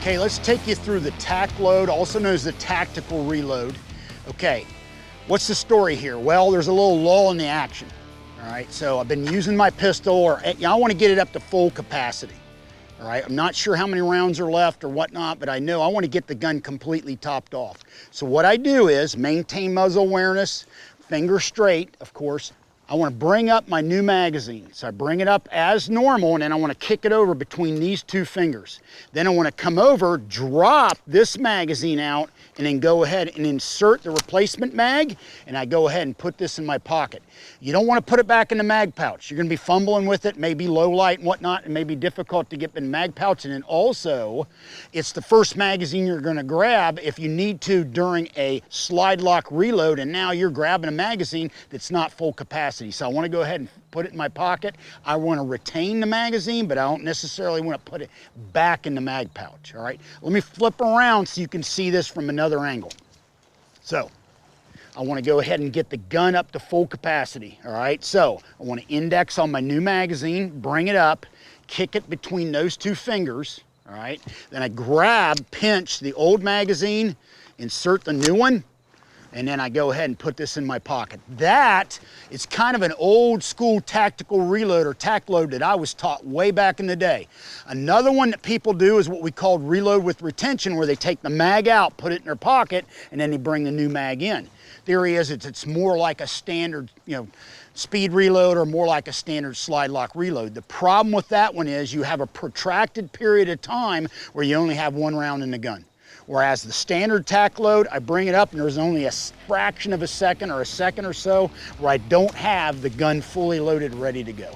Okay, let's take you through the tac load, also known as the tactical reload. Okay, what's the story here? Well, there's a little lull in the action. All right, so I've been using my pistol, or I want to get it up to full capacity. All right, I'm not sure how many rounds are left or whatnot, but I know I want to get the gun completely topped off. So what I do is maintain muzzle awareness, finger straight, of course. I want to bring up my new magazine. So I bring it up as normal, and then I want to kick it over between these two fingers. Then I want to come over, drop this magazine out, and then go ahead and insert the replacement mag, and I go ahead and put this in my pocket. You don't want to put it back in the mag pouch. You're going to be fumbling with it, maybe low light and whatnot. It may be difficult to get in the mag pouch, and then also, it's the first magazine you're going to grab if you need to during a slide lock reload, and now you're grabbing a magazine that's not full capacity. So I want to go ahead and put it in my pocket. I want to retain the magazine, but I don't necessarily want to put it back in the mag pouch, all right? Let me flip around so you can see this from another angle. So I want to go ahead and get the gun up to full capacity, all right? So I want to index on my new magazine, bring it up, kick it between those two fingers, all right? Then I grab, pinch the old magazine, insert the new one, and then I go ahead and put this in my pocket. That is kind of an old school tactical reload or tac load that I was taught way back in the day. Another one that people do is what we call reload with retention, where they take the mag out, put it in their pocket, and then they bring the new mag in. Theory is it's more like a standard, speed reload, or more like a standard slide lock reload. The problem with that one is you have a protracted period of time where you only have one round in the gun. Whereas the standard tac load, I bring it up and there's only a fraction of a second or a second or so where I don't have the gun fully loaded, ready to go.